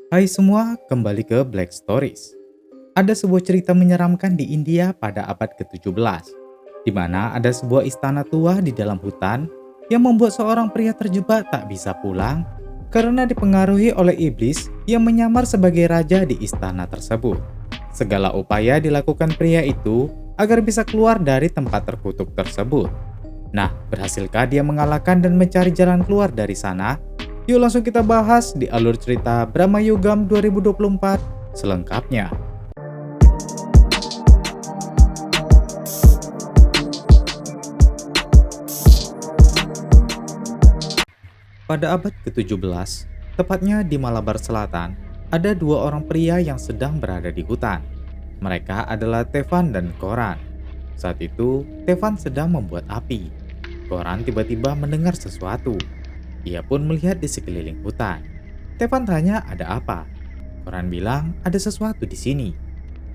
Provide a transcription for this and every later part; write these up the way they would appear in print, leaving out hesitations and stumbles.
Hai semua, kembali ke Black Stories. Ada sebuah cerita menyeramkan di India pada abad ke-17, di mana ada sebuah istana tua di dalam hutan yang membuat seorang pria terjebak tak bisa pulang karena dipengaruhi oleh iblis yang menyamar sebagai raja di istana tersebut. Segala upaya dilakukan pria itu agar bisa keluar dari tempat terkutuk tersebut. Nah, berhasilkah dia mengalahkan dan mencari jalan keluar dari sana? Yuk langsung kita bahas di alur cerita Brahma Yugam 2024 selengkapnya. Pada abad ke-17, tepatnya di Malabar Selatan, ada dua orang pria yang sedang berada di hutan. Mereka adalah Tevan dan Koran. Saat itu, Tevan sedang membuat api. Koran tiba-tiba mendengar sesuatu. Ia pun melihat di sekeliling hutan. Tevan tanya ada apa. Koran bilang ada sesuatu di sini.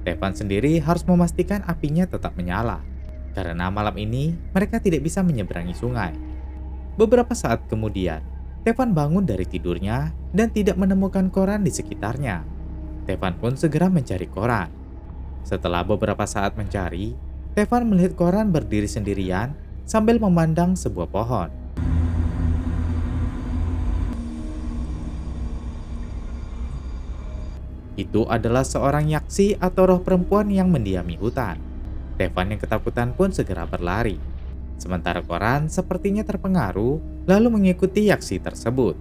Tevan sendiri harus memastikan apinya tetap menyala. Karena malam ini mereka tidak bisa menyeberangi sungai. Beberapa saat kemudian, Tevan bangun dari tidurnya dan tidak menemukan Koran di sekitarnya. Tevan pun segera mencari Koran. Setelah beberapa saat mencari, Tevan melihat Koran berdiri sendirian sambil memandang sebuah pohon. Itu adalah seorang yaksi atau roh perempuan yang mendiami hutan. Tevan yang ketakutan pun segera berlari. Sementara Koran sepertinya terpengaruh lalu mengikuti yaksi tersebut.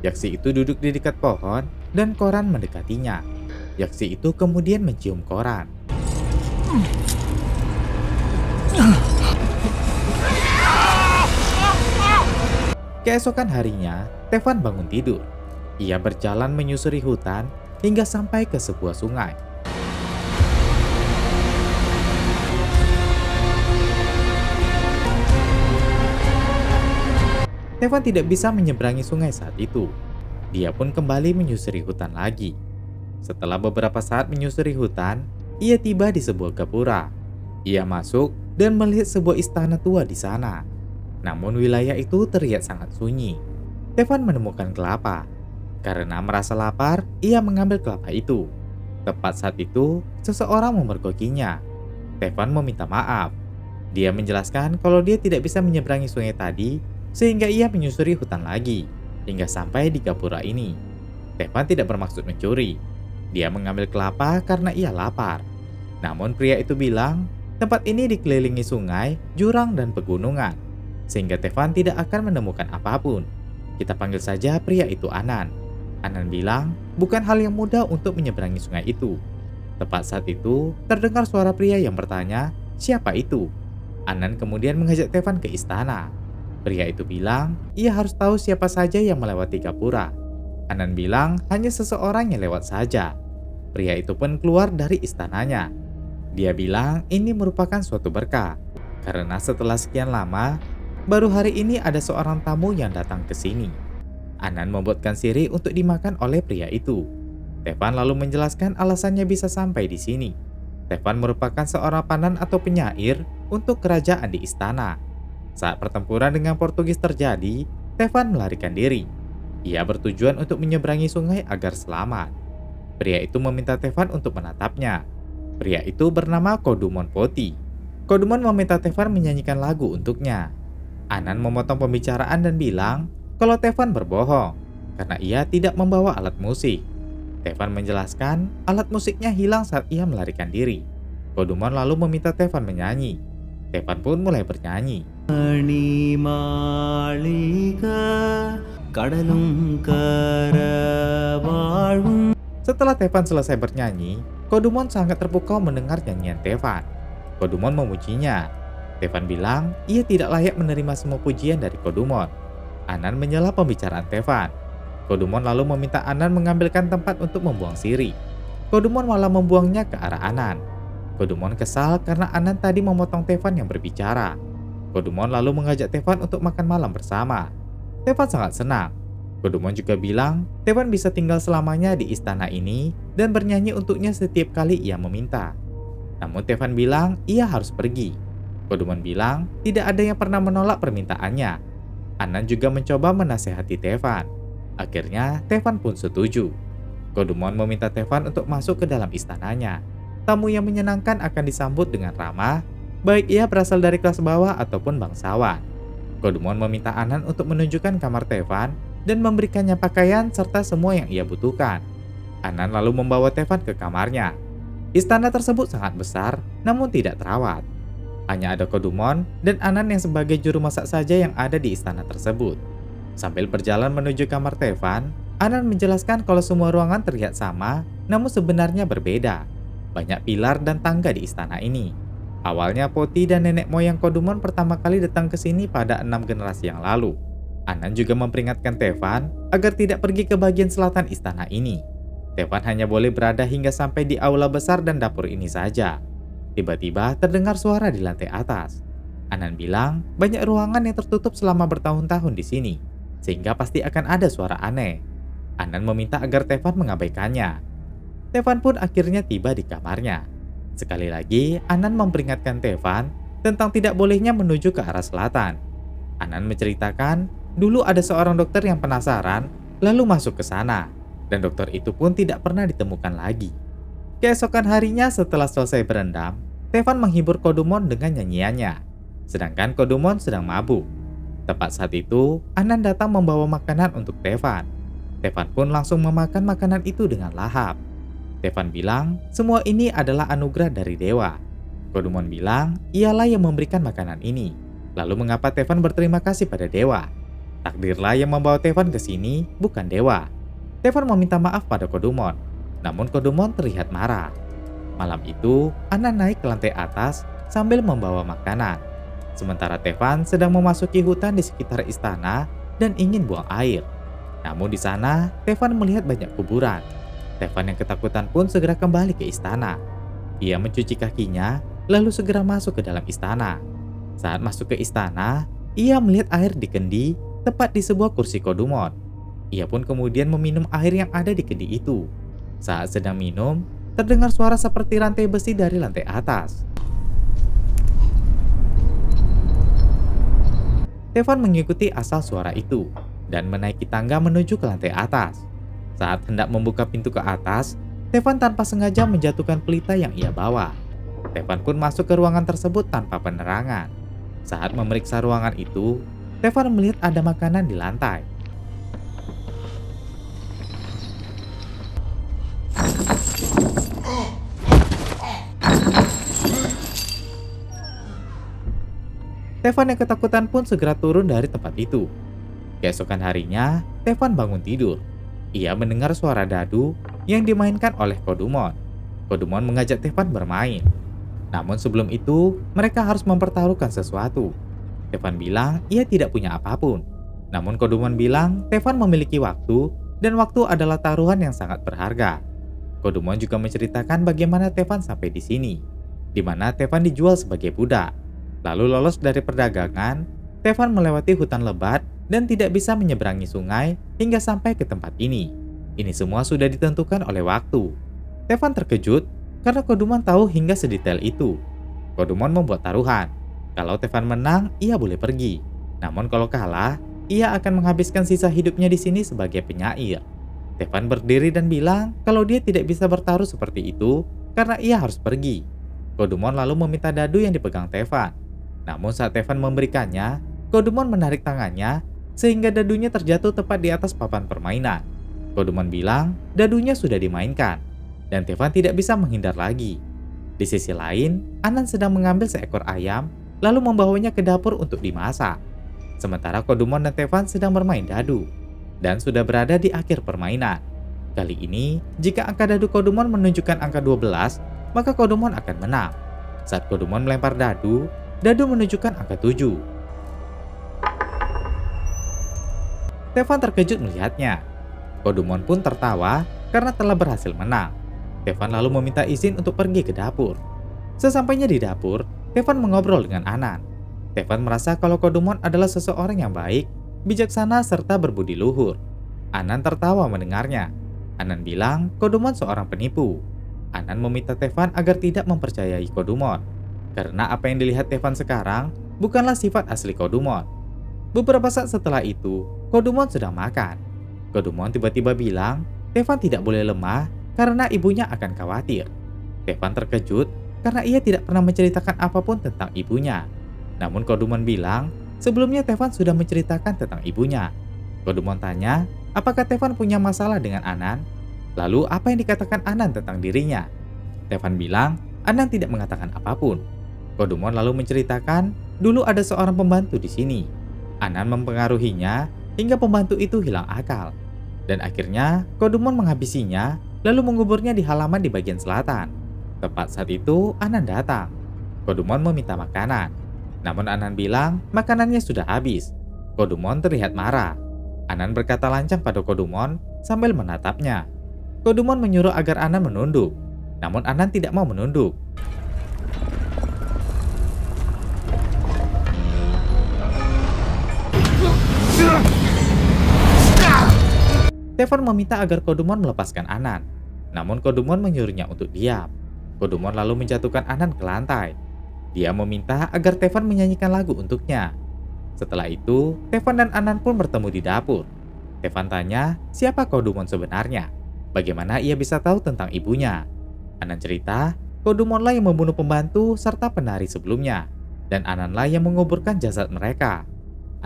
Yaksi itu duduk di dekat pohon dan Koran mendekatinya. Yaksi itu kemudian mencium Koran. Keesokan harinya, Tevan bangun tidur. Ia berjalan menyusuri hutan hingga sampai ke sebuah sungai. Tevan tidak bisa menyeberangi sungai saat itu. Dia pun kembali menyusuri hutan lagi. Setelah beberapa saat menyusuri hutan, ia tiba di sebuah gapura. Ia masuk dan melihat sebuah istana tua di sana. Namun wilayah itu terlihat sangat sunyi. Tevan menemukan kelapa. Karena merasa lapar, ia mengambil kelapa itu. Tepat saat itu, seseorang memergokinya. Tevan meminta maaf. Dia menjelaskan kalau dia tidak bisa menyeberangi sungai tadi, sehingga ia menyusuri hutan lagi, hingga sampai di gapura ini. Tevan tidak bermaksud mencuri. Dia mengambil kelapa karena ia lapar. Namun pria itu bilang, tempat ini dikelilingi sungai, jurang, dan pegunungan, sehingga Tevan tidak akan menemukan apapun. Kita panggil saja pria itu Anan. Anan bilang, bukan hal yang mudah untuk menyeberangi sungai itu. Tepat saat itu, terdengar suara pria yang bertanya, siapa itu? Anan kemudian mengajak Tevan ke istana. Pria itu bilang, ia harus tahu siapa saja yang melewati gapura. Anan bilang, hanya seseorang yang lewat saja. Pria itu pun keluar dari istananya. Dia bilang, ini merupakan suatu berkah. Karena setelah sekian lama, baru hari ini ada seorang tamu yang datang ke sini. Anan membuatkan sirih untuk dimakan oleh pria itu. Tevan lalu menjelaskan alasannya bisa sampai di sini. Tevan merupakan seorang paman atau penyair untuk kerajaan di istana. Saat pertempuran dengan Portugis terjadi, Tevan melarikan diri. Ia bertujuan untuk menyeberangi sungai agar selamat. Pria itu meminta Tevan untuk menatapnya. Pria itu bernama Kodumon Poti. Kodumon meminta Tevan menyanyikan lagu untuknya. Anan memotong pembicaraan dan bilang kalau Tevan berbohong karena ia tidak membawa alat musik. Tevan menjelaskan alat musiknya hilang saat ia melarikan diri. Kodumon lalu meminta Tevan menyanyi. Tevan pun mulai bernyanyi. Setelah Tevan selesai bernyanyi, Kodumon sangat terpukau mendengar nyanyian Tevan. Kodumon memujinya. Tevan bilang ia tidak layak menerima semua pujian dari Kodumon. Anan menyela pembicaraan Tevan. Kodumon lalu meminta Anan mengambilkan tempat untuk membuang sirih. Kodumon malah membuangnya ke arah Anan. Kodumon kesal karena Anan tadi memotong Tevan yang berbicara. Kodumon lalu mengajak Tevan untuk makan malam bersama. Tevan sangat senang. Kodumon juga bilang Tevan bisa tinggal selamanya di istana ini dan bernyanyi untuknya setiap kali ia meminta. Namun Tevan bilang ia harus pergi. Kodumon bilang tidak ada yang pernah menolak permintaannya. Anan juga mencoba menasehati Tevan. Akhirnya Tevan pun setuju. Kodumon meminta Tevan untuk masuk ke dalam istananya. Tamu yang menyenangkan akan disambut dengan ramah, baik ia berasal dari kelas bawah ataupun bangsawan. Kodumon meminta Anan untuk menunjukkan kamar Tevan dan memberikannya pakaian serta semua yang ia butuhkan. Anan lalu membawa Tevan ke kamarnya. Istana tersebut sangat besar, namun tidak terawat. Hanya ada Kodumon dan Anan yang sebagai juru masak saja yang ada di istana tersebut. Sambil berjalan menuju kamar Tevan, Anan menjelaskan kalau semua ruangan terlihat sama, namun sebenarnya berbeda. Banyak pilar dan tangga di istana ini. Awalnya Poti dan nenek moyang Kodumon pertama kali datang ke sini pada 6 generasi yang lalu. Anan juga memperingatkan Tevan agar tidak pergi ke bagian selatan istana ini. Tevan hanya boleh berada hingga sampai di aula besar dan dapur ini saja. Tiba-tiba terdengar suara di lantai atas. Anan bilang banyak ruangan yang tertutup selama bertahun-tahun di sini, sehingga pasti akan ada suara aneh. Anan meminta agar Tevan mengabaikannya. Tevan pun akhirnya tiba di kamarnya. Sekali lagi, Anan memperingatkan Tevan tentang tidak bolehnya menuju ke arah selatan. Anan menceritakan, dulu ada seorang dokter yang penasaran, lalu masuk ke sana, dan dokter itu pun tidak pernah ditemukan lagi. Keesokan harinya setelah selesai berendam, Tevan menghibur Kodumon dengan nyanyiannya, sedangkan Kodumon sedang mabuk. Tepat saat itu, Anan datang membawa makanan untuk Tevan. Tevan pun langsung memakan makanan itu dengan lahap. Tevan bilang, semua ini adalah anugerah dari dewa. Kodumon bilang, ialah yang memberikan makanan ini. Lalu mengapa Tevan berterima kasih pada dewa? Takdirlah yang membawa Tevan ke sini, bukan dewa. Tevan meminta maaf pada Kodumon, namun Kodumon terlihat marah. Malam itu, Anan naik ke lantai atas sambil membawa makanan. Sementara Tevan sedang memasuki hutan di sekitar istana dan ingin buang air. Namun di sana, Tevan melihat banyak kuburan. Tevan yang ketakutan pun segera kembali ke istana. Ia mencuci kakinya, lalu segera masuk ke dalam istana. Saat masuk ke istana, ia melihat air di kendi tepat di sebuah kursi Kodumon. Ia pun kemudian meminum air yang ada di kendi itu. Saat sedang minum, terdengar suara seperti rantai besi dari lantai atas. Tevan mengikuti asal suara itu dan menaiki tangga menuju ke lantai atas. Saat hendak membuka pintu ke atas, Tevan tanpa sengaja menjatuhkan pelita yang ia bawa. Tevan pun masuk ke ruangan tersebut tanpa penerangan. Saat memeriksa ruangan itu, Tevan melihat ada makanan di lantai. Tevan yang ketakutan pun segera turun dari tempat itu. Keesokan harinya, Tevan bangun tidur. Ia mendengar suara dadu yang dimainkan oleh Kodumon. Kodumon mengajak Tevan bermain. Namun sebelum itu, mereka harus mempertaruhkan sesuatu. Tevan bilang ia tidak punya apapun. Namun Kodumon bilang Tevan memiliki waktu, dan waktu adalah taruhan yang sangat berharga. Kodumon juga menceritakan bagaimana Tevan sampai di sini, di mana Tevan dijual sebagai budak. Lalu lolos dari perdagangan, Tevan melewati hutan lebat dan tidak bisa menyeberangi sungai hingga sampai ke tempat ini. Ini semua sudah ditentukan oleh waktu. Tevan terkejut karena Kodumon tahu hingga sedetail itu. Kodumon membuat taruhan. Kalau Tevan menang, ia boleh pergi. Namun kalau kalah, ia akan menghabiskan sisa hidupnya di sini sebagai penyair. Tevan berdiri dan bilang kalau dia tidak bisa bertaruh seperti itu karena ia harus pergi. Kodumon lalu meminta dadu yang dipegang Tevan. Namun saat Tevan memberikannya, Kodumon menarik tangannya sehingga dadunya terjatuh tepat di atas papan permainan. Kodumon bilang dadunya sudah dimainkan dan Tevan tidak bisa menghindar lagi. Di sisi lain, Anan sedang mengambil seekor ayam lalu membawanya ke dapur untuk dimasak. Sementara Kodumon dan Tevan sedang bermain dadu dan sudah berada di akhir permainan. Kali ini, jika angka dadu Kodumon menunjukkan angka 12, maka Kodumon akan menang. Saat Kodumon melempar dadu, dadu menunjukkan angka 7. Tevan terkejut melihatnya. Kodumon pun tertawa karena telah berhasil menang. Tevan lalu meminta izin untuk pergi ke dapur. Sesampainya di dapur, Tevan mengobrol dengan Anan. Tevan merasa kalau Kodumon adalah seseorang yang baik, bijaksana, serta berbudi luhur. Anan tertawa mendengarnya. Anan bilang Kodumon seorang penipu. Anan meminta Tevan agar tidak mempercayai Kodumon, karena apa yang dilihat Tevan sekarang bukanlah sifat asli Kodumon. Beberapa saat setelah itu, Kodumon sedang makan. Kodumon tiba-tiba bilang Tevan tidak boleh lemah karena ibunya akan khawatir. Tevan terkejut karena ia tidak pernah menceritakan apapun tentang ibunya. Namun Kodumon bilang, sebelumnya Tevan sudah menceritakan tentang ibunya. Kodumon tanya, apakah Tevan punya masalah dengan Anan? Lalu apa yang dikatakan Anan tentang dirinya? Tevan bilang, Anan tidak mengatakan apapun. Kodumon lalu menceritakan, dulu ada seorang pembantu di sini. Anan mempengaruhinya hingga pembantu itu hilang akal. Dan akhirnya Kodumon menghabisinya lalu menguburnya di halaman di bagian selatan. Tepat saat itu Anan datang. Kodumon meminta makanan. Namun Anan bilang makanannya sudah habis. Kodumon terlihat marah. Anan berkata lancang pada Kodumon sambil menatapnya. Kodumon menyuruh agar Anan menunduk. Namun Anan tidak mau menunduk. Tevan meminta agar Kodumon melepaskan Anan. Namun Kodumon menyuruhnya untuk diam. Kodumon lalu menjatuhkan Anan ke lantai. Dia meminta agar Tevan menyanyikan lagu untuknya. Setelah itu, Tevan dan Anan pun bertemu di dapur. Tevan tanya, siapa Kodumon sebenarnya? Bagaimana ia bisa tahu tentang ibunya? Anan cerita, Kodumonlah yang membunuh pembantu serta penari sebelumnya. Dan Ananlah yang menguburkan jasad mereka.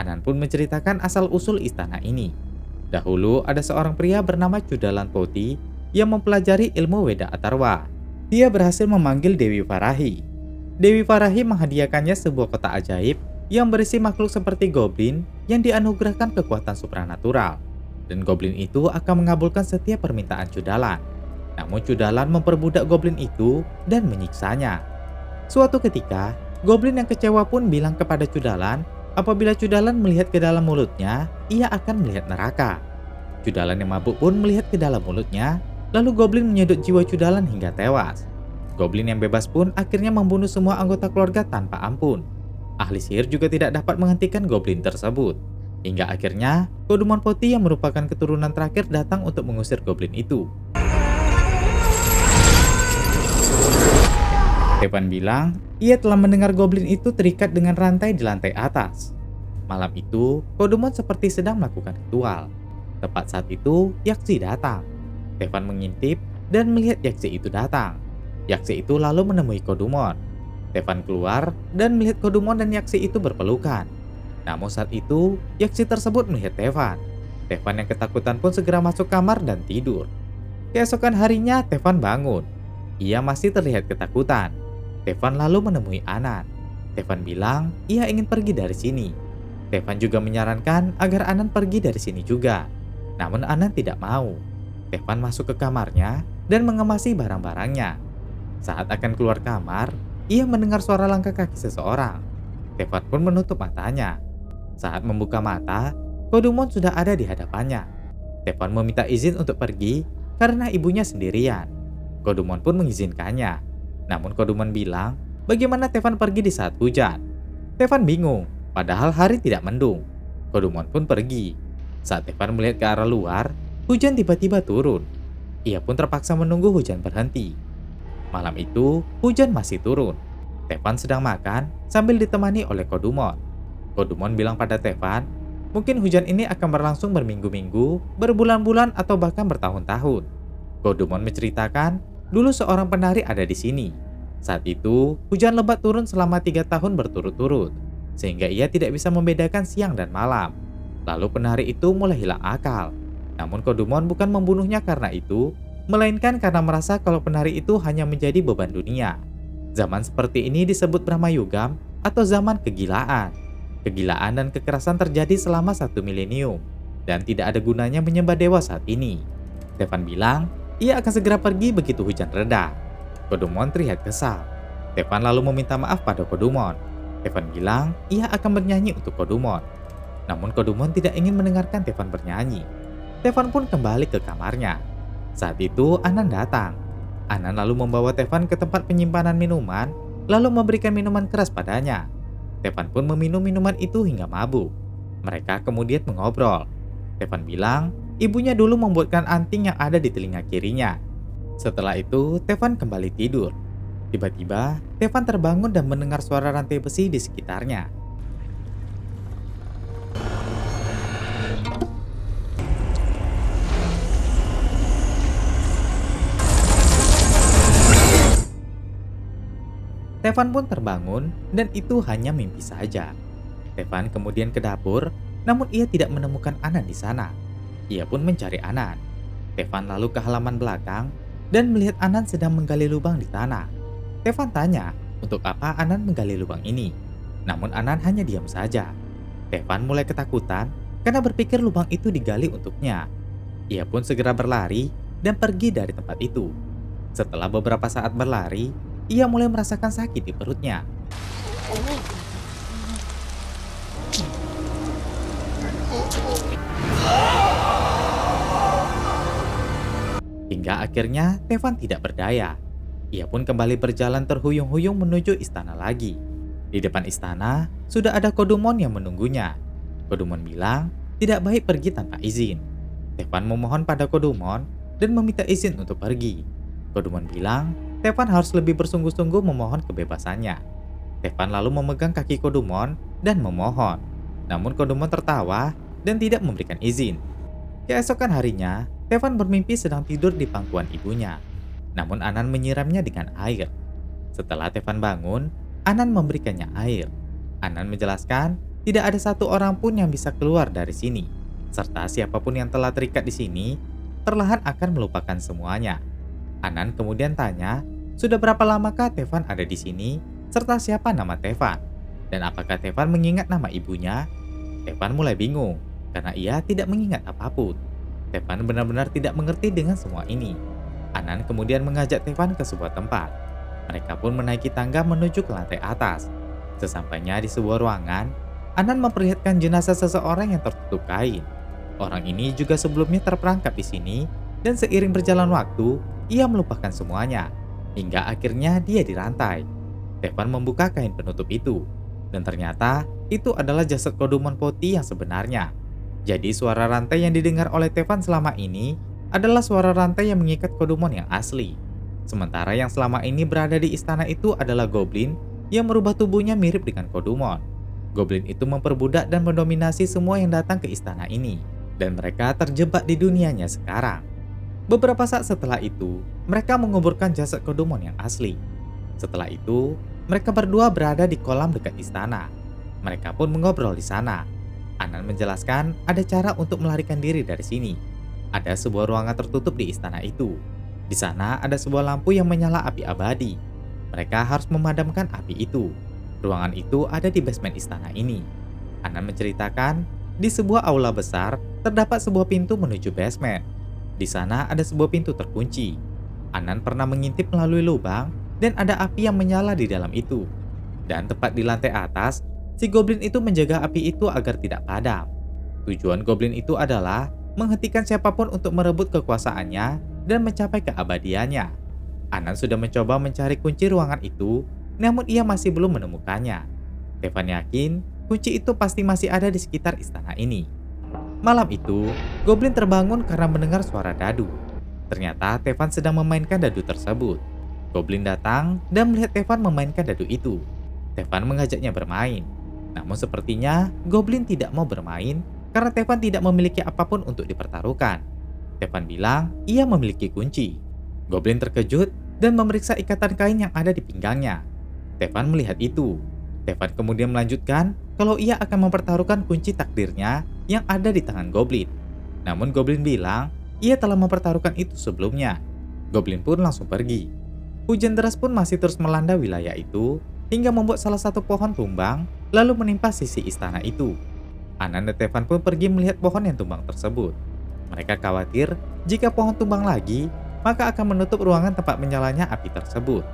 Anan pun menceritakan asal-usul istana ini. Dahulu ada seorang pria bernama Cudalan Poti yang mempelajari ilmu Weda Atharwa. Dia berhasil memanggil Dewi Farahi. Dewi Farahi menghadiahkannya sebuah kotak ajaib yang berisi makhluk seperti goblin yang dianugerahkan kekuatan supranatural. Dan goblin itu akan mengabulkan setiap permintaan Cudalan. Namun Cudalan memperbudak goblin itu dan menyiksanya. Suatu ketika, goblin yang kecewa pun bilang kepada Cudalan, apabila Cudalan melihat ke dalam mulutnya, ia akan melihat neraka. Cudalan yang mabuk pun melihat ke dalam mulutnya, lalu goblin menyedot jiwa Cudalan hingga tewas. Goblin yang bebas pun akhirnya membunuh semua anggota keluarga tanpa ampun. Ahli sihir juga tidak dapat menghentikan goblin tersebut. Hingga akhirnya, Kodumon Poti yang merupakan keturunan terakhir datang untuk mengusir goblin itu. Tevan bilang, ia telah mendengar goblin itu terikat dengan rantai di lantai atas. Malam itu, Kodumon seperti sedang melakukan ritual. Tepat saat itu, Yaksi datang. Tevan mengintip dan melihat Yaksi itu datang. Yaksi itu lalu menemui Kodumon. Tevan keluar dan melihat Kodumon dan Yaksi itu berpelukan. Namun saat itu, Yaksi tersebut melihat Tevan. Tevan yang ketakutan pun segera masuk kamar dan tidur. Keesokan harinya, Tevan bangun. Ia masih terlihat ketakutan. Tevan lalu menemui Anan. Tevan bilang ia ingin pergi dari sini. Tevan juga menyarankan agar Anan pergi dari sini juga. Namun Anan tidak mau. Tevan masuk ke kamarnya dan mengemasi barang-barangnya. Saat akan keluar kamar, ia mendengar suara langkah kaki seseorang. Tevan pun menutup matanya. Saat membuka mata, Kodumon sudah ada di hadapannya. Tevan meminta izin untuk pergi karena ibunya sendirian. Kodumon pun mengizinkannya. Namun Kodumon bilang, bagaimana Tevan pergi di saat hujan? Tevan bingung, padahal hari tidak mendung. Kodumon pun pergi. Saat Tevan melihat ke arah luar, hujan tiba-tiba turun. Ia pun terpaksa menunggu hujan berhenti. Malam itu, hujan masih turun. Tevan sedang makan sambil ditemani oleh Kodumon. Kodumon bilang pada Tevan, mungkin hujan ini akan berlangsung berminggu-minggu, berbulan-bulan, atau bahkan bertahun-tahun. Kodumon menceritakan, dulu seorang penari ada di sini. Saat itu, hujan lebat turun selama 3 tahun berturut-turut, sehingga ia tidak bisa membedakan siang dan malam. Lalu penari itu mulai hilang akal. Namun Kodumon bukan membunuhnya karena itu, melainkan karena merasa kalau penari itu hanya menjadi beban dunia. Zaman seperti ini disebut Brahmayugam atau zaman kegilaan. Kegilaan dan kekerasan terjadi selama 1 milenium, dan tidak ada gunanya menyembah dewa saat ini. Tevan bilang, ia akan segera pergi begitu hujan reda. Kodumon terlihat kesal. Tevan lalu meminta maaf pada Kodumon. Tevan bilang ia akan bernyanyi untuk Kodumon. Namun Kodumon tidak ingin mendengarkan Tevan bernyanyi. Tevan pun kembali ke kamarnya. Saat itu Anan datang. Anan lalu membawa Tevan ke tempat penyimpanan minuman, lalu memberikan minuman keras padanya. Tevan pun meminum minuman itu hingga mabuk. Mereka kemudian mengobrol. Tevan bilang, ibunya dulu membuatkan anting yang ada di telinga kirinya. Setelah itu, Tevan kembali tidur. Tiba-tiba, Tevan terbangun dan mendengar suara rantai besi di sekitarnya. Tevan pun terbangun dan itu hanya mimpi saja. Tevan kemudian ke dapur, namun ia tidak menemukan Anan di sana. Ia pun mencari Anan. Tevan lalu ke halaman belakang dan melihat Anan sedang menggali lubang di tanah. Tevan tanya, untuk apa Anan menggali lubang ini? Namun Anan hanya diam saja. Tevan mulai ketakutan karena berpikir lubang itu digali untuknya. Ia pun segera berlari dan pergi dari tempat itu. Setelah beberapa saat berlari, ia mulai merasakan sakit di perutnya. Hingga akhirnya Tevan tidak berdaya. Ia pun kembali berjalan terhuyung-huyung menuju istana lagi. Di depan istana, sudah ada Kodumon yang menunggunya. Kodumon bilang, tidak baik pergi tanpa izin. Tevan memohon pada Kodumon dan meminta izin untuk pergi. Kodumon bilang, Tevan harus lebih bersungguh-sungguh memohon kebebasannya. Tevan lalu memegang kaki Kodumon dan memohon. Namun Kodumon tertawa dan tidak memberikan izin. Keesokan harinya, Tevan bermimpi sedang tidur di pangkuan ibunya. Namun Anan menyiramnya dengan air. Setelah Tevan bangun, Anan memberikannya air. Anan menjelaskan tidak ada satu orang pun yang bisa keluar dari sini, serta siapapun yang telah terikat di sini perlahan akan melupakan semuanya. Anan kemudian tanya, sudah berapa lamakah Tevan ada di sini, serta siapa nama Tevan, dan apakah Tevan mengingat nama ibunya? Tevan mulai bingung karena ia tidak mengingat apapun. Tevan benar-benar tidak mengerti dengan semua ini. Anan kemudian mengajak Tevan ke sebuah tempat. Mereka pun menaiki tangga menuju ke lantai atas. Sesampainya di sebuah ruangan, Anan memperlihatkan jenazah seseorang yang tertutup kain. Orang ini juga sebelumnya terperangkap di sini, dan seiring berjalan waktu, ia melupakan semuanya. Hingga akhirnya dia dirantai. Tevan membuka kain penutup itu, dan ternyata itu adalah jasad Kodumon Poti yang sebenarnya. Jadi suara rantai yang didengar oleh Tevan selama ini adalah suara rantai yang mengikat Kodumon yang asli. Sementara yang selama ini berada di istana itu adalah Goblin yang merubah tubuhnya mirip dengan Kodumon. Goblin itu memperbudak dan mendominasi semua yang datang ke istana ini, dan mereka terjebak di dunianya sekarang. Beberapa saat setelah itu, mereka menguburkan jasad Kodumon yang asli. Setelah itu, mereka berdua berada di kolam dekat istana. Mereka pun mengobrol di sana. Anan menjelaskan ada cara untuk melarikan diri dari sini. Ada sebuah ruangan tertutup di istana itu. Di sana ada sebuah lampu yang menyala api abadi. Mereka harus memadamkan api itu. Ruangan itu ada di basement istana ini. Anan menceritakan, di sebuah aula besar terdapat sebuah pintu menuju basement. Di sana ada sebuah pintu terkunci. Anan pernah mengintip melalui lubang dan ada api yang menyala di dalam itu. Dan tepat di lantai atas, si Goblin itu menjaga api itu agar tidak padam. Tujuan Goblin itu adalah menghentikan siapapun untuk merebut kekuasaannya dan mencapai keabadiannya. Anan sudah mencoba mencari kunci ruangan itu, namun ia masih belum menemukannya. Tevan yakin kunci itu pasti masih ada di sekitar istana ini. Malam itu, Goblin terbangun karena mendengar suara dadu. Ternyata Tevan sedang memainkan dadu tersebut. Goblin datang dan melihat Tevan memainkan dadu itu. Tevan mengajaknya bermain. Namun sepertinya Goblin tidak mau bermain karena Tevan tidak memiliki apapun untuk dipertaruhkan. Tevan bilang ia memiliki kunci. Goblin terkejut dan memeriksa ikatan kain yang ada di pinggangnya. Tevan melihat itu. Tevan kemudian melanjutkan kalau ia akan mempertaruhkan kunci takdirnya yang ada di tangan Goblin. Namun Goblin bilang ia telah mempertaruhkan itu sebelumnya. Goblin pun langsung pergi. Hujan deras pun masih terus melanda wilayah itu hingga membuat salah satu pohon tumbang lalu menimpa sisi istana itu. Anan dan Tevan pun pergi melihat pohon yang tumbang tersebut. Mereka khawatir jika pohon tumbang lagi, maka akan menutup ruangan tempat menyalanya api tersebut.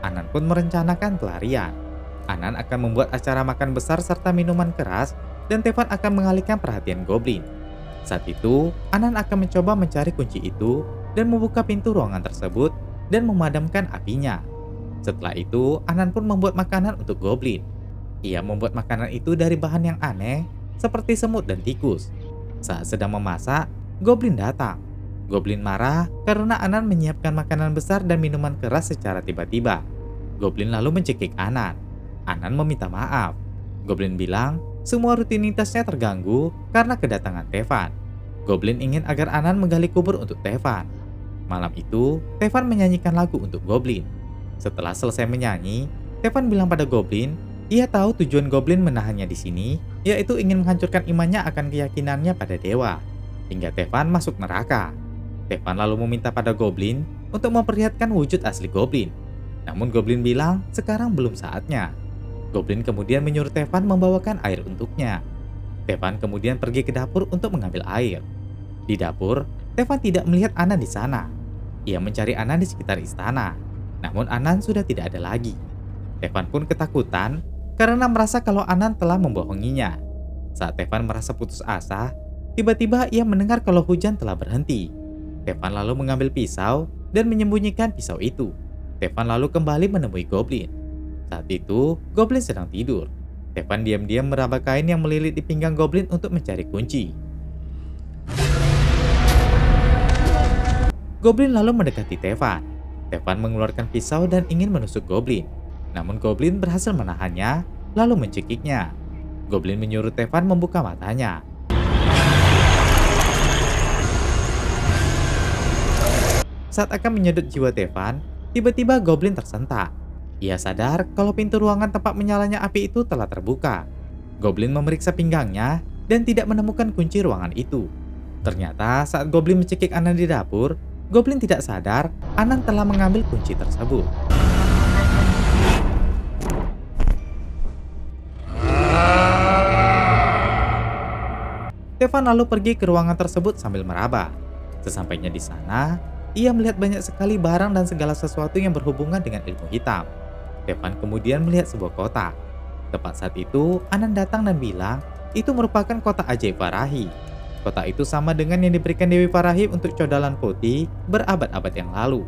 Anan pun merencanakan pelarian. Anan akan membuat acara makan besar serta minuman keras dan Tevan akan mengalihkan perhatian Goblin. Saat itu, Anan akan mencoba mencari kunci itu dan membuka pintu ruangan tersebut dan memadamkan apinya. Setelah itu, Anan pun membuat makanan untuk Goblin. Ia membuat makanan itu dari bahan yang aneh, seperti semut dan tikus. Saat sedang memasak, Goblin datang. Goblin marah karena Anan menyiapkan makanan besar dan minuman keras secara tiba-tiba. Goblin lalu mencekik Anan. Anan meminta maaf. Goblin bilang semua rutinitasnya terganggu karena kedatangan Tevan. Goblin ingin agar Anan menggali kubur untuk Tevan. Malam itu, Tevan menyanyikan lagu untuk Goblin. Setelah selesai menyanyi, Tevan bilang pada Goblin, ia tahu tujuan Goblin menahannya di sini, yaitu ingin menghancurkan imannya akan keyakinannya pada dewa, hingga Tevan masuk neraka. Tevan lalu meminta pada Goblin untuk memperlihatkan wujud asli Goblin. Namun Goblin bilang sekarang belum saatnya. Goblin kemudian menyuruh Tevan membawakan air untuknya. Tevan kemudian pergi ke dapur untuk mengambil air. Di dapur, Tevan tidak melihat Anan di sana. Ia mencari Anan di sekitar istana. Namun Anan sudah tidak ada lagi. Tevan pun ketakutan karena merasa kalau Anan telah membohonginya. Saat Tevan merasa putus asa, tiba-tiba ia mendengar kalau hujan telah berhenti. Tevan lalu mengambil pisau dan menyembunyikan pisau itu. Tevan lalu kembali menemui Goblin. Saat itu, Goblin sedang tidur. Tevan diam-diam meraba kain yang melilit di pinggang Goblin untuk mencari kunci. Goblin lalu mendekati Tevan. Tevan mengeluarkan pisau dan ingin menusuk Goblin. Namun Goblin berhasil menahannya, lalu mencekiknya. Goblin menyuruh Tevan membuka matanya. Saat akan menyedot jiwa Tevan, tiba-tiba Goblin tersentak. Ia sadar kalau pintu ruangan tempat menyalanya api itu telah terbuka. Goblin memeriksa pinggangnya dan tidak menemukan kunci ruangan itu. Ternyata saat Goblin mencekik Anan di dapur, Goblin tidak sadar Anan telah mengambil kunci tersebut. Tevan lalu pergi ke ruangan tersebut sambil meraba. Sesampainya di sana, ia melihat banyak sekali barang dan segala sesuatu yang berhubungan dengan ilmu hitam. Tevan kemudian melihat sebuah kotak. Tepat saat itu, Anan datang dan bilang itu merupakan kotak ajaib Farahi. Kotak itu sama dengan yang diberikan Dewi Farahi untuk Codalan Putih berabad-abad yang lalu.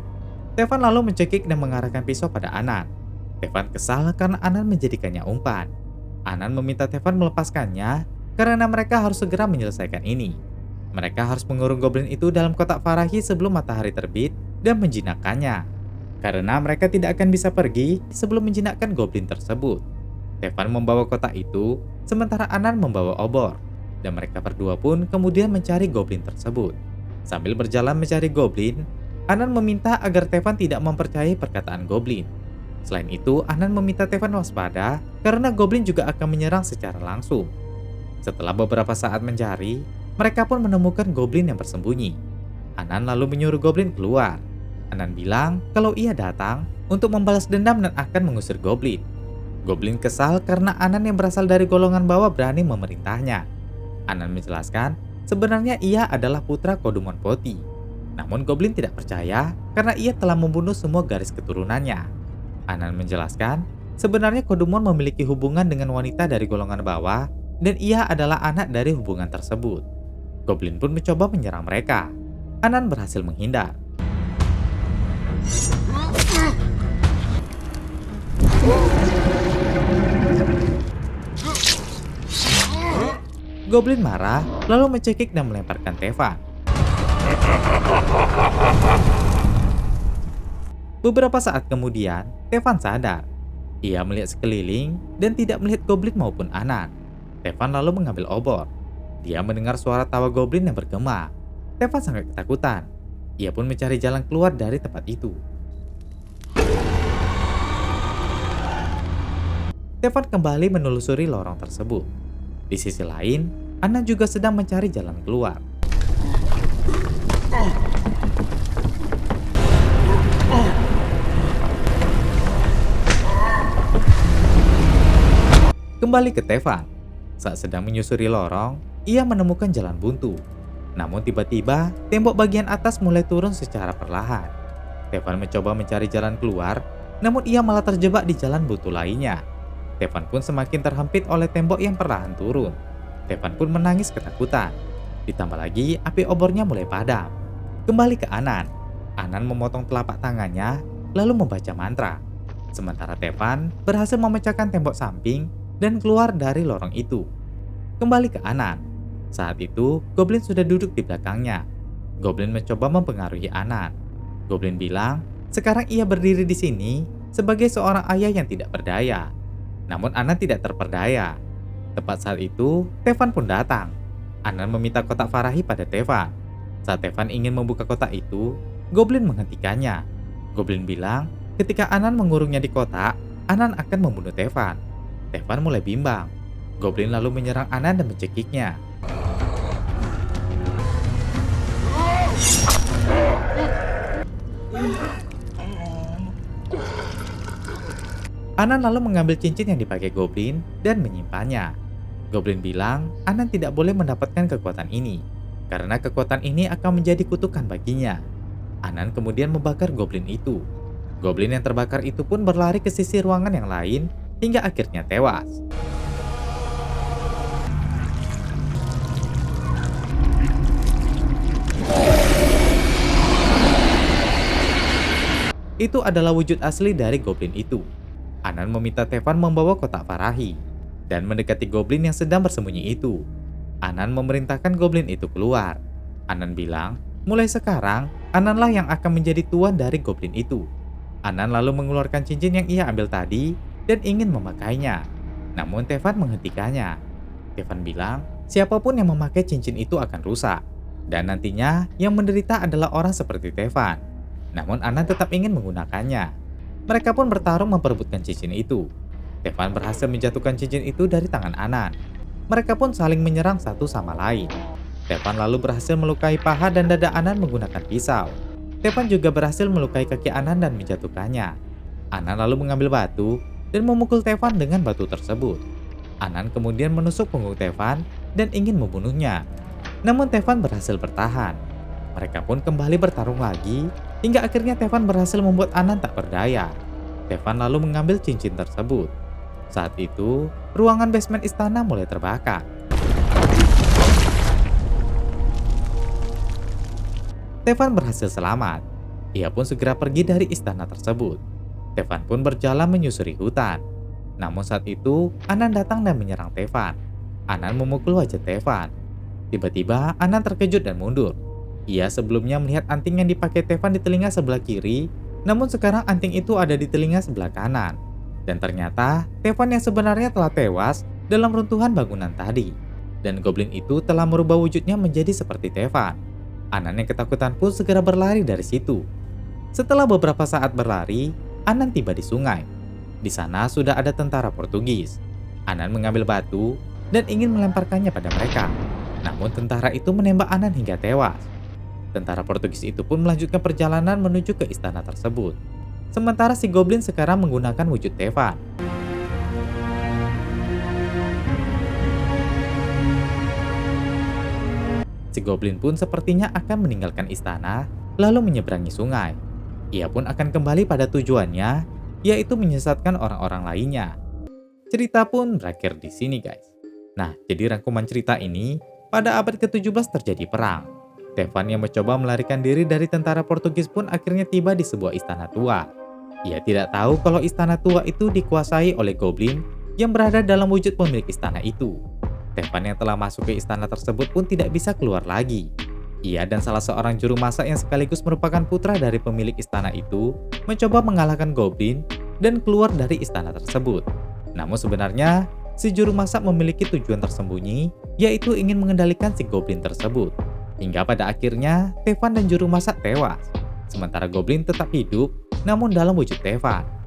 Tevan lalu mencekik dan mengarahkan pisau pada Anan. Tevan kesal karena Anan menjadikannya umpan. Anan meminta Tevan melepaskannya karena mereka harus segera menyelesaikan ini. Mereka harus mengurung Goblin itu dalam kotak Farahi sebelum matahari terbit dan menjinakkannya. Karena mereka tidak akan bisa pergi sebelum menjinakkan Goblin tersebut. Tevan membawa kotak itu, sementara Anan membawa obor. Dan mereka berdua pun kemudian mencari Goblin tersebut. Sambil berjalan mencari Goblin, Anan meminta agar Tevan tidak mempercayai perkataan Goblin. Selain itu, Anan meminta Tevan waspada karena Goblin juga akan menyerang secara langsung. Setelah beberapa saat mencari, mereka pun menemukan Goblin yang bersembunyi. Anan lalu menyuruh Goblin keluar. Anan bilang kalau ia datang untuk membalas dendam dan akan mengusir Goblin. Goblin kesal karena Anan yang berasal dari golongan bawah berani memerintahnya. Anan menjelaskan sebenarnya ia adalah putra Kodumon Poti. Namun Goblin tidak percaya karena ia telah membunuh semua garis keturunannya. Anan menjelaskan sebenarnya Kodumon memiliki hubungan dengan wanita dari golongan bawah dan ia adalah anak dari hubungan tersebut. Goblin pun mencoba menyerang mereka. Anan berhasil menghindar. Goblin marah, lalu mencekik dan melemparkan Tevan. Beberapa saat kemudian, Tevan sadar. Ia melihat sekeliling dan tidak melihat Goblin maupun Anan. Tevan lalu mengambil obor. Dia mendengar suara tawa Goblin yang bergema. Tevan sangat ketakutan. Ia pun mencari jalan keluar dari tempat itu. Tevan kembali menelusuri lorong tersebut. Di sisi lain, Anan juga sedang mencari jalan keluar. Kembali ke Tevan. Saat sedang menyusuri lorong, ia menemukan jalan buntu. Namun tiba-tiba, tembok bagian atas mulai turun secara perlahan. Tevan mencoba mencari jalan keluar, namun ia malah terjebak di jalan buntu lainnya. Tevan pun semakin terhempit oleh tembok yang perlahan turun. Tevan pun menangis ketakutan. Ditambah lagi, api obornya mulai padam. Kembali ke Anan. Anan memotong telapak tangannya, lalu membaca mantra. Sementara Tevan berhasil memecahkan tembok samping dan keluar dari lorong itu. Kembali ke Anan. Saat itu, Goblin sudah duduk di belakangnya. Goblin mencoba mempengaruhi Anan. Goblin bilang, sekarang ia berdiri di sini sebagai seorang ayah yang tidak berdaya. Namun Anan tidak terperdaya. Tepat saat itu, Tevan pun datang. Anan meminta kotak Farahi pada Tevan. Saat Tevan ingin membuka kotak itu, Goblin menghentikannya. Goblin bilang, ketika Anan mengurungnya di kotak, Anan akan membunuh Tevan. Tevan mulai bimbang. Goblin lalu menyerang Anan dan mencekiknya. Anan lalu mengambil cincin yang dipakai Goblin dan menyimpannya. Goblin bilang Anan tidak boleh mendapatkan kekuatan ini, karena kekuatan ini akan menjadi kutukan baginya. Anan kemudian membakar Goblin itu. Goblin yang terbakar itu pun berlari ke sisi ruangan yang lain hingga akhirnya tewas. Itu adalah wujud asli dari Goblin itu. Anan meminta Tevan membawa kotak Farahi dan mendekati Goblin yang sedang bersembunyi itu. Anan memerintahkan Goblin itu keluar. Anan bilang, mulai sekarang Ananlah yang akan menjadi tuan dari Goblin itu. Anan lalu mengeluarkan cincin yang ia ambil tadi dan ingin memakainya. Namun Tevan menghentikannya. Tevan bilang, siapapun yang memakai cincin itu akan rusak. Dan nantinya yang menderita adalah orang seperti Tevan. Namun Anan tetap ingin menggunakannya. Mereka pun bertarung memperebutkan cincin itu. Tevan berhasil menjatuhkan cincin itu dari tangan Anan. Mereka pun saling menyerang satu sama lain. Tevan lalu berhasil melukai paha dan dada Anan menggunakan pisau. Tevan juga berhasil melukai kaki Anan dan menjatuhkannya. Anan lalu mengambil batu dan memukul Tevan dengan batu tersebut. Anan kemudian menusuk punggung Tevan dan ingin membunuhnya. Namun Tevan berhasil bertahan. Mereka pun kembali bertarung lagi, hingga akhirnya Tevan berhasil membuat Anan tak berdaya. Tevan lalu mengambil cincin tersebut. Saat itu, ruangan basement istana mulai terbakar. Tevan berhasil selamat. Ia pun segera pergi dari istana tersebut. Tevan pun berjalan menyusuri hutan. Namun saat itu, Anan datang dan menyerang Tevan. Anan memukul wajah Tevan. Tiba-tiba, Anan terkejut dan mundur. Ia sebelumnya melihat anting yang dipakai Tevan di telinga sebelah kiri, namun sekarang anting itu ada di telinga sebelah kanan. Dan ternyata Tevan yang sebenarnya telah tewas dalam runtuhan bangunan tadi. Dan Goblin itu telah merubah wujudnya menjadi seperti Tevan. Anan yang ketakutan pun segera berlari dari situ. Setelah beberapa saat berlari, Anan tiba di sungai. Di sana sudah ada tentara Portugis. Anan mengambil batu dan ingin melemparkannya pada mereka. Namun tentara itu menembak Anan hingga tewas. Tentara Portugis itu pun melanjutkan perjalanan menuju ke istana tersebut. Sementara si Goblin sekarang menggunakan wujud Tevan. Si Goblin pun sepertinya akan meninggalkan istana, lalu menyeberangi sungai. Ia pun akan kembali pada tujuannya, yaitu menyesatkan orang-orang lainnya. Cerita pun berakhir di sini guys. Nah, jadi rangkuman cerita ini, pada abad ke-17 terjadi perang. Tevan yang mencoba melarikan diri dari tentara Portugis pun akhirnya tiba di sebuah istana tua. Ia tidak tahu kalau istana tua itu dikuasai oleh Goblin yang berada dalam wujud pemilik istana itu. Tevan yang telah masuk ke istana tersebut pun tidak bisa keluar lagi. Ia dan salah seorang juru masak yang sekaligus merupakan putra dari pemilik istana itu mencoba mengalahkan Goblin dan keluar dari istana tersebut. Namun sebenarnya, si juru masak memiliki tujuan tersembunyi, yaitu ingin mengendalikan si Goblin tersebut. Hingga pada akhirnya, Tevan dan juru masak tewas. Sementara Goblin tetap hidup, namun dalam wujud Tevan.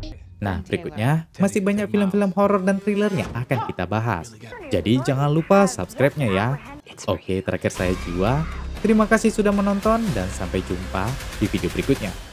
Nah, berikutnya masih banyak film-film horor dan thriller yang akan kita bahas. Jadi jangan lupa subscribe-nya ya. Oke, terakhir saya Jiwa. Terima kasih sudah menonton dan sampai jumpa di video berikutnya.